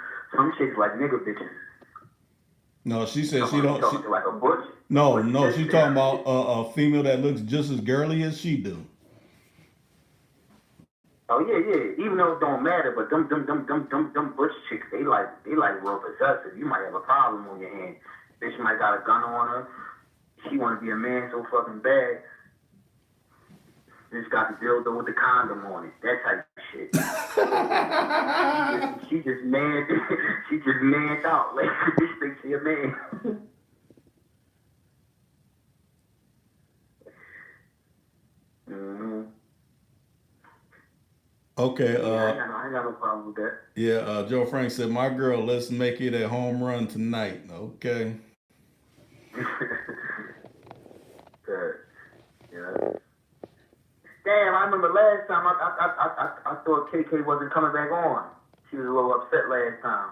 like nigga bitches. No, she said she don't. Talking to like a butch. No, she's talking about a female that looks just as girly as she do. Oh yeah. Even though it don't matter, but them butch chicks, they like real possessive. You might have a problem on your hand. Bitch might got a gun on her. She want to be a man so fucking bad. Just got the dildo with the condom on it. That type of shit. she just mad. She just mad out. Like bitch thinks she a man. Mm-hmm. Okay. I ain't got no problem with that. Yeah. Joe Frank said, "My girl, let's make it a home run tonight." Okay. Good. Yeah. Damn, I remember last time I thought KK wasn't coming back on. She was a little upset last time.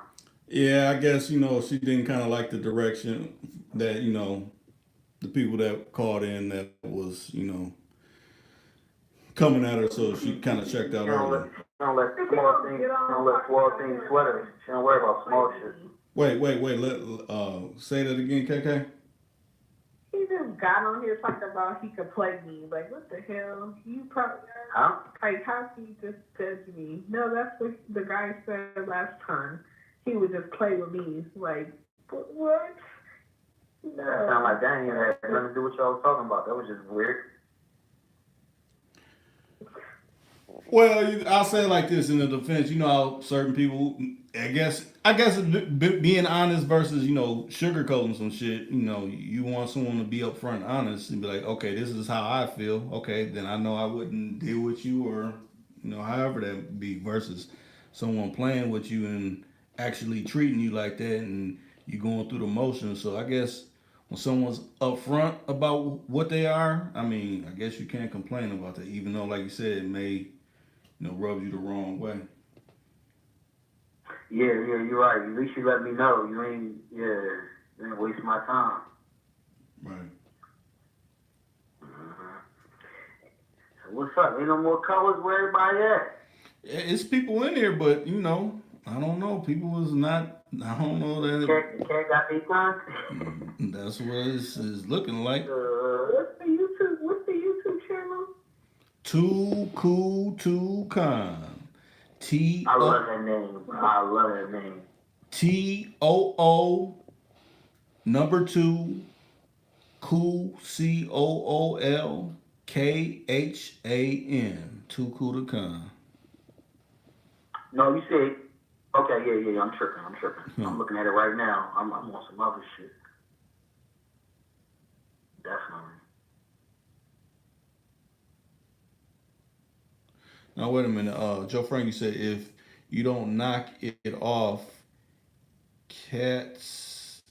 Yeah, I guess, you know, she didn't kind of like the direction that, you know, the people that called in that was, you know, coming at her, so she kind of checked out early. She don't let small things sweat her. She don't worry about small shit. Wait. Say that again, KK. He just got on here talking about he could play me. Like, what the hell? You probably, Huh? like, how can you just judge me? No, that's what the guy said last time. He would just play with me. Like, what? No. That sound like that ain't had nothing to do with what y'all was talking about. That was just weird. Well, I'll say it like this in the defense. You know how certain people, I guess being honest versus, you know, sugarcoating some shit. You know, you want someone to be upfront honest and be like, okay, this is how I feel. Okay, then I know I wouldn't deal with you, or, you know, however that be, versus someone playing with you and actually treating you like that and you going through the motions. So I guess when someone's upfront about what they are, I mean, I guess you can't complain about that, even though, like you said, it may, you know, rub you the wrong way. Yeah, you're right. At least you let me know. You ain't waste my time. Right. Mm-hmm. What's up? Ain't no more colors. Where everybody at? It's people in here, but you know, I don't know. People is not. I don't know that. The cat got their gun. That's what it's looking like. What's the YouTube channel? Too cool, too kind. I love that name. I love that name. TOO number 2 cool COOLKHAN. Too cool to con. No, you say. Okay, yeah. I'm tripping. I'm looking at it right now. I'm on some other shit. Definitely. Now wait a minute. Joe Frankie said if you don't knock it off, Kate's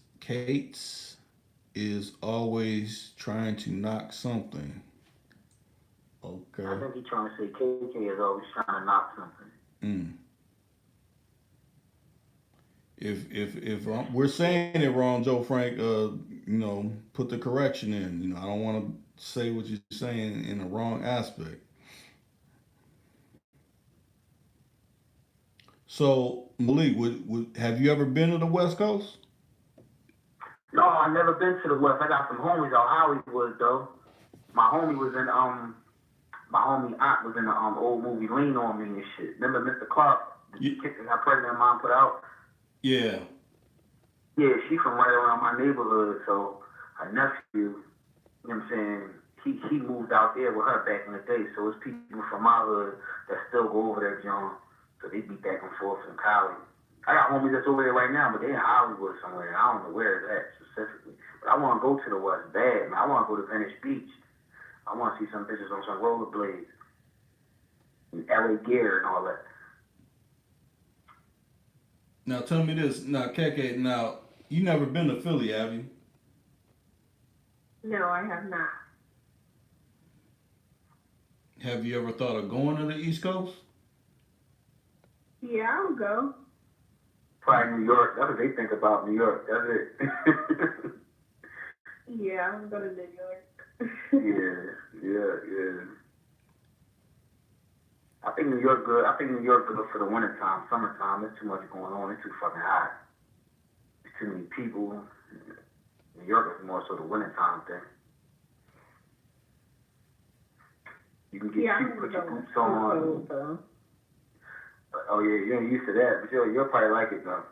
is always trying to knock something. Okay. I think he's trying to say KK is always trying to knock something. If we're saying it wrong, Joe Frank, put the correction in. I don't want to say what you're saying in the wrong aspect. So Malik, have you ever been to the West Coast? No, I never been to the West. I got some homies out Hollywood though. My homie was in my homie aunt was in the old movie Lean on Me and shit. Remember Mr. Clark, the chick that got pregnant mom put out? Yeah. Yeah, she from right around my neighborhood, so her nephew, you know what I'm saying, he moved out there with her back in the day, so it's people from my hood that still go over there, John. So they be back and forth from Cali. I got homies that's over there right now, but they in Hollywood somewhere. I don't know where it's at specifically. But I want to go to the West bad, man. I want to go to Venice Beach. I want to see some bitches on some rollerblades. And LA gear and all that. Now tell me this. Now, KK, you never been to Philly, have you? No, I have not. Have you ever thought of going to the East Coast? Yeah, I'll go. Probably New York. That's what they think about New York. That's it. Yeah, I'm going to New York. Yeah. I think New York good. I think New York good for the wintertime. Summertime, there's too much going on. It's too fucking hot. There's too many people. New York is more so the wintertime thing. You can get cute, put your boots on. Oh yeah, you ain't used to that, but you'll probably like it though.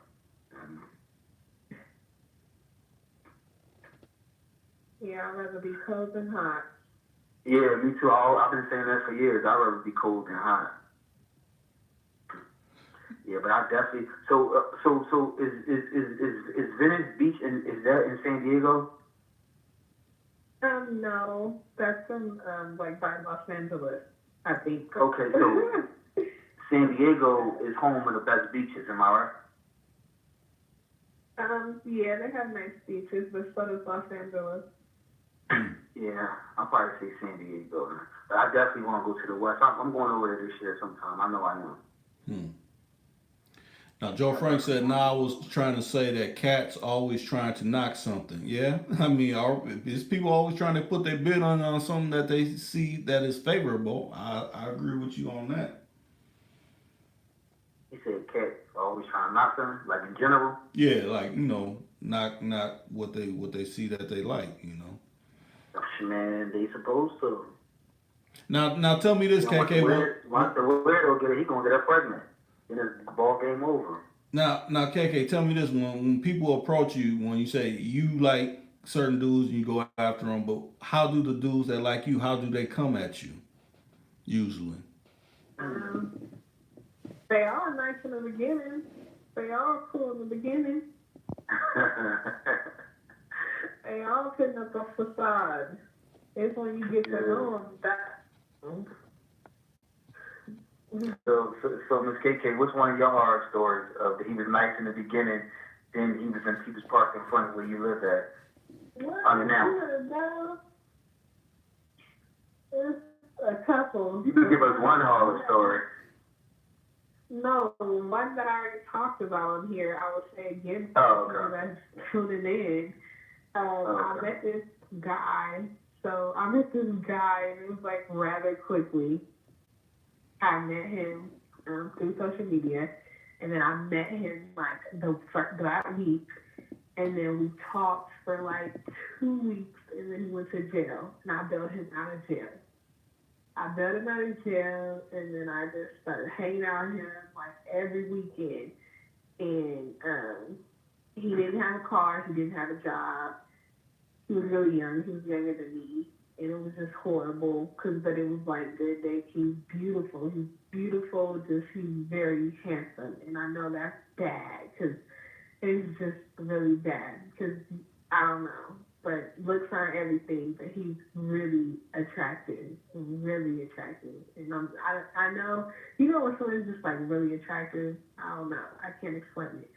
Yeah, I'd rather be cold than hot. Yeah, me too. I've been saying that for years. I'd rather be cold than hot. Yeah, but I definitely. So is Venice Beach is that in San Diego? No, that's in like by Los Angeles, I think. Okay, so San Diego is home of the best beaches. Am I right? Yeah, they have nice beaches, but so does Los Angeles. Yeah, I'll probably say San Diego. But I definitely want to go to the West. I'm going over there this year sometime. I know I am. Now, Joe Frank said, I was trying to say that cats always trying to knock something. Yeah? I mean, is people always trying to put their bid on something that they see that is favorable? I agree with you on that. He said cats always trying to knock something, like in general? Yeah, like, knock what they see that they like, Man, they supposed to. Now tell me this, KK. Once the weirdo get it, he gonna get her pregnant. Then the ball game over. Now, KK, tell me this: when people approach you, when you say you like certain dudes and you go after them, but how do the dudes that like you? How do they come at you? Usually, they are nice in the beginning. They are cool in the beginning. They all putting up a facade. It's when you get to know them that. So Miss KK, which one of your horror stories of that he was nice in the beginning, then he was in People's Park in front of where you live at? Unannounced. It's a couple. You could give us one horror story. No, one that I already talked about on here. I would say again, okay. That's tuning in. I met this guy. So I met this guy, and it was like rather quickly. I met him through social media, and then I met him like that week, and then we talked for like 2 weeks, and then he went to jail, and I bailed him out of jail. And then I just started hanging out with him like every weekend. And he didn't have a car, he didn't have a job. He was really young. He was younger than me, and it was just horrible. But it was like good day. He's beautiful. He's beautiful. Just he's very handsome, and I know that's bad because it's just really bad. Because I don't know, but looks aren't everything. But he's really attractive, And I know when someone's just like really attractive. I don't know. I can't explain it.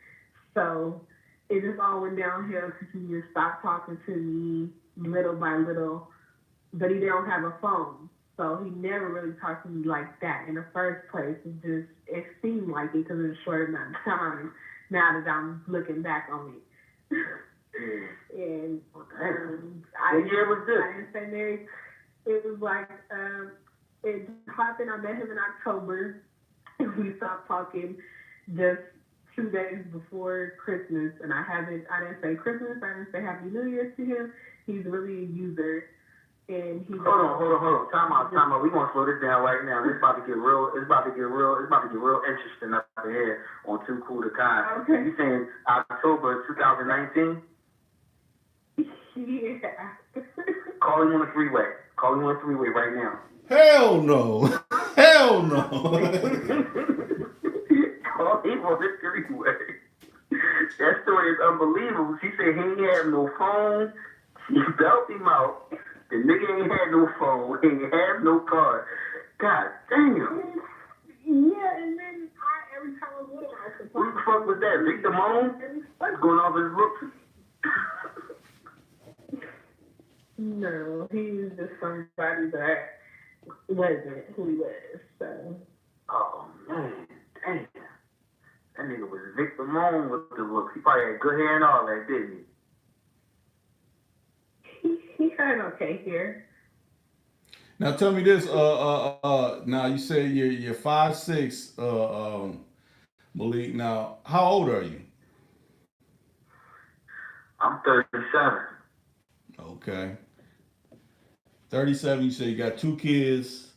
So it just all went downhill because he just stopped talking to me little by little. But he don't have a phone, so he never really talked to me like that in the first place. It seemed like it because it was a short amount of time. Now that I'm looking back on it, and what year was this? I didn't say married. It was like it happened. I met him in October, and we stopped talking just 2 days before Christmas, and I didn't say Christmas, I didn't say Happy New Year to him. He's really a user, and he. Hold on. Time out. We gonna slow this down right now. It's about to get real. It's about to get real interesting up here on Too Cool to Kind. Okay. You saying October 2019? Yeah. Call him on the three-way right now. Hell no. Hell no. Call him on the three-way. That story is unbelievable. She said he ain't have no phone. She belted him out. The nigga ain't had no phone. He ain't have no car. God damn. Yeah, and then every time I was with him, I was Who the fuck was that? Victor Moan? What's going on with his looks? No, he's just somebody that wasn't who he was. So. Oh man, damn. That nigga was Victor Moan with the looks. He probably had good hair and all that, didn't he? He had okay hair. Now tell me this. Now you say you're 5'6", Malik. Now, how old are you? I'm 37. Okay. 37. You say you got 2 kids,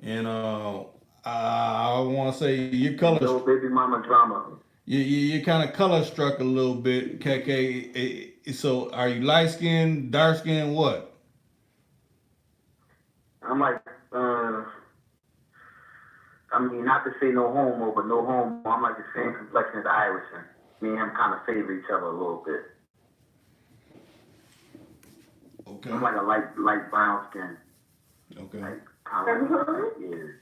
and I want to say your color. No baby mama drama. You kind of color struck a little bit, KK. So are you light skinned, dark skinned, what? I'm like, I mean, not to say no homo, but no homo. I'm like the same complexion as Irishman. Me and him kind of favor each other a little bit. Okay. I'm like a light brown skin. Okay. Like, kind of yeah.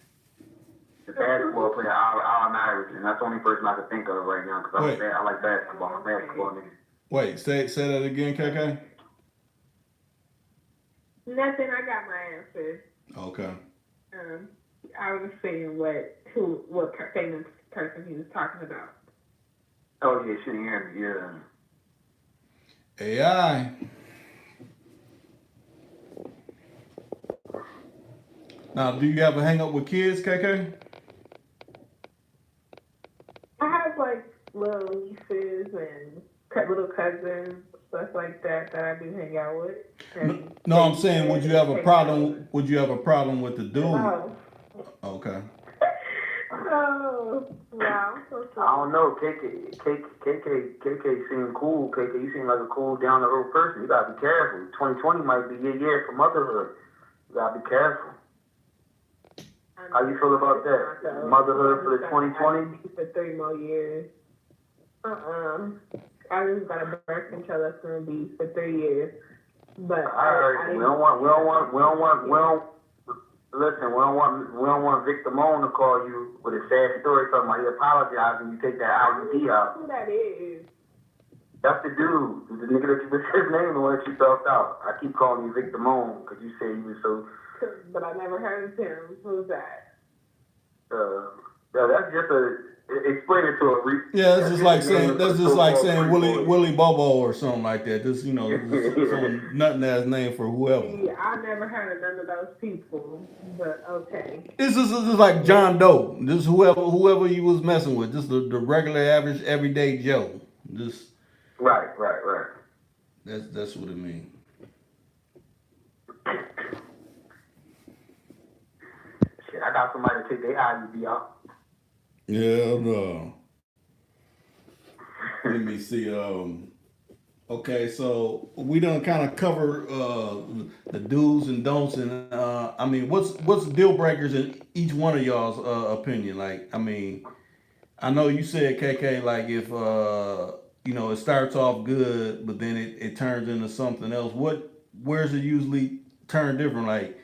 The basketball player, I'm Irish, and that's the only person I can think of right now because I like basketball. I'm a basketball nigga. Wait, say that again, KK. Nothing. I got my answer. Okay. I was saying what famous person he was talking about. Oh yeah, she didn't hear me. Yeah. AI. Now, do you ever hang up with kids, KK? I have like little nieces and little cousins, stuff like that I do hang out with. No, I'm saying, would you have a problem? Would you have a problem with the dude? Oh. Okay. Oh, wow. I don't know. KK seem cool. KK, you seem like a cool, down the road person. You gotta be careful. 2020 might be your year for motherhood. You gotta be careful. How you feel about that? Motherhood for the 2020? For 3 more years. I just got a birth control that's gonna be for 3 years. But I heard we don't want Victor Moan to call you with a sad story talking about he apologized and you take that IUD out. Who that is? That's the dude, the nigga that you was his name, the one that you spelled out. I keep calling you Victor Moan because you say he was so. But I never heard of him. Who's that? Yeah, that's just Explain it to her. Yeah, that's just like saying Willie. Willie Bobo or something like that. Just just some nothing as name for whoever. See, I never heard of none of those people, but okay. It's just like John Doe. Just whoever you was messing with. Just the regular average everyday Joe. Just Right. that's what it means. Shit, I got somebody to take their IUD out. Yeah, no. Let me see. Okay, so we done kind of cover the do's and don'ts, and I mean, what's deal breakers in each one of y'all's opinion? Like, I mean, I know you said KK, like if it starts off good, but then it turns into something else. Where's it usually turn different? Like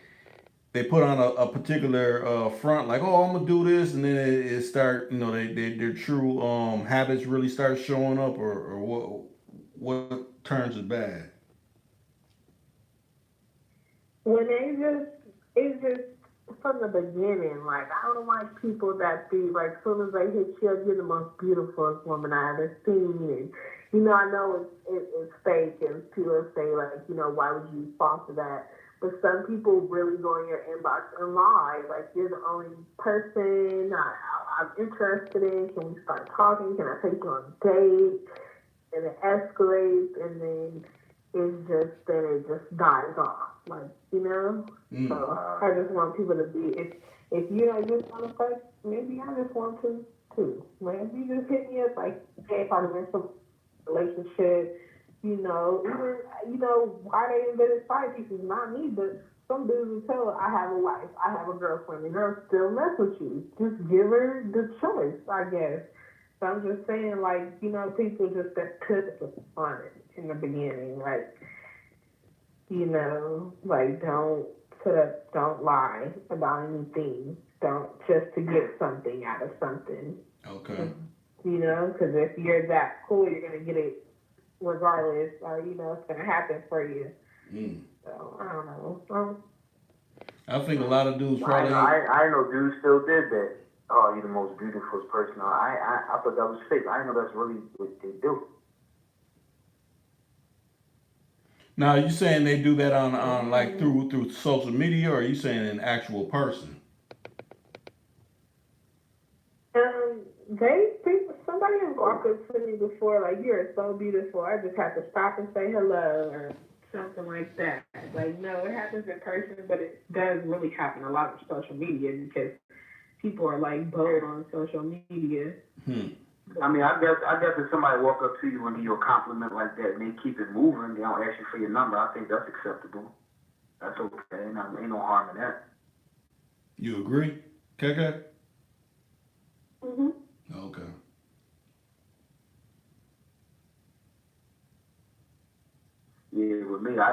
they put on a particular front, like, oh, I'm gonna do this, and then it start, their true habits really start showing up, or what turns it bad? When it's just from the beginning. Like, I don't like people that be like, as soon as they hit you, you're the most beautiful woman I ever seen. And I know it's fake, and people say like, why would you fall for that? But some people really go in your inbox and lie. Like, you're the only person I'm interested in. Can we start talking? Can I take you on a date? And it escalates, and then it just dies off. Like, So I just want people to be, if you don't just want to fuck, maybe I just want to too. Maybe you just hit me up like, hey, if I'm in some relationship, even, why they invented side pieces, not me, but some dudes will tell her, I have a wife, I have a girlfriend, the girl still mess with you. Just give her the choice, I guess. So I'm just saying, like, people just that could on it in the beginning, like, like don't lie about anything. Don't just to get something out of something. Okay. Because if you're that cool, you're gonna get it regardless, or it's gonna happen for you. So I don't know. I think a lot of dudes probably. I know dudes still did that. Oh, you're the most beautiful person. I thought that was fake. I didn't know that's really what they do. Now, are you saying they do that on like through social media, or are you saying an actual person? Somebody has walked up to me before, like, you're so beautiful. I just have to stop and say hello or something like that. Like, no, it happens in person, but it does really happen a lot on social media because people are like bold on social media. I mean, I guess if somebody walk up to you and give you a compliment like that and they keep it moving, they don't ask you for your number, I think that's acceptable. That's okay. Ain't no harm in that. You agree, KK? Mhm. Okay. Yeah, with me, I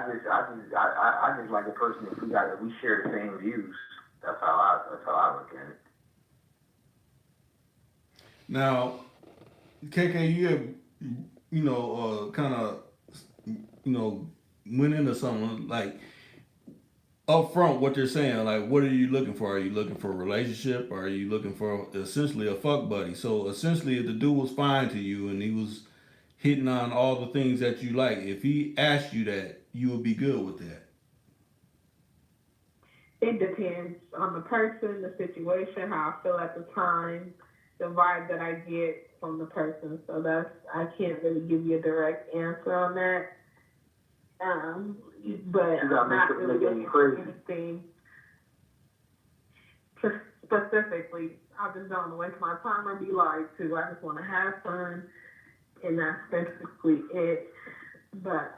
just like a person if we share the same views. That's how I look at it. Now, KK, you have, kind of, went into something like up front what they're saying. Like, what are you looking for? Are you looking for a relationship? Or are you looking for essentially a fuck buddy? So essentially, if the dude was fine to you and he was hitting on all the things that you like, if he asked you that, you would be good with that. It depends on the person, the situation, how I feel at the time, the vibe that I get from the person. So I can't really give you a direct answer on that. But I'm not really looking for anything specifically. I just don't want to waste my time or be lied to. I just want to have fun, and that's basically it. But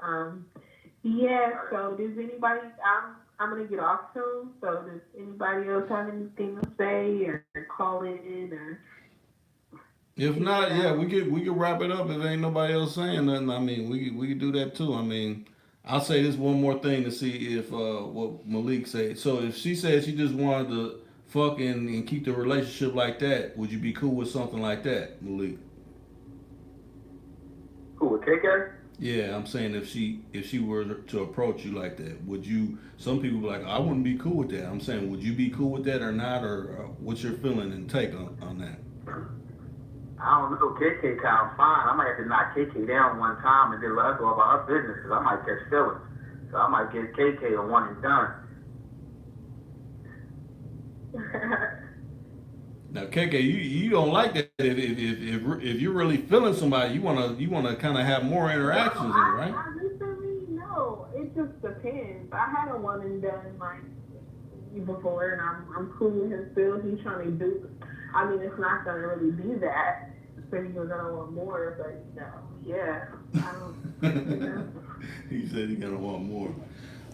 yeah. So does anybody? I'm gonna get off soon. So does anybody else have anything to say or call in or? If not, yeah, we could wrap it up. If ain't nobody else saying nothing, I mean, we could do that too. I mean, I'll say this one more thing to see if what Malik said. So if she said she just wanted to fuck and keep the relationship like that, would you be cool with something like that, Malik? Who would KK? Yeah, I'm saying if she were to approach you like that, would you? Some people be like, I wouldn't be cool with that. I'm saying, would you be cool with that or not, or what's your feeling and take on that? I don't know. KK kind of fine. I might have to knock KK down one time and then let her go about her business because I might catch feelings. So I might get KK a one and done. Now, KK, you don't like that. If you're really feeling somebody, you wanna kind of have more interactions, No, right? I recently, no. It just depends. I had a one and done like before, and I'm cool with him still. He's trying to do. I mean, it's not gonna really be that. So he's gonna want more, but no, yeah, I don't. You know. He said he's gonna want more.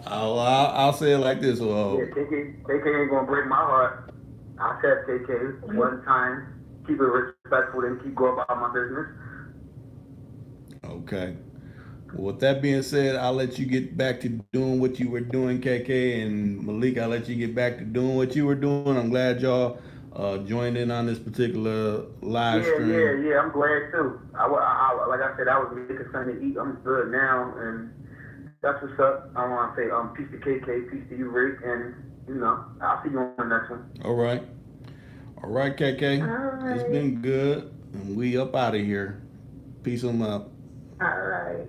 I'll say it like this. Yeah, KK ain't gonna break my heart. I said KK one time, keep it respectful, and keep going about my business. Okay. Well, with that being said, I'll let you get back to doing what you were doing, KK, and Malik, I'll let you get back to doing what you were doing. I'm glad y'all joined in on this particular live stream. Yeah. I'm glad too. Like I said, I was making something to eat. I'm good now, and that's what's up. I want to say peace to KK, peace to you, Rick, and I'll see you on the next one. All right, KK. All right. It's been good, and we up out of here. Peace on up. All right.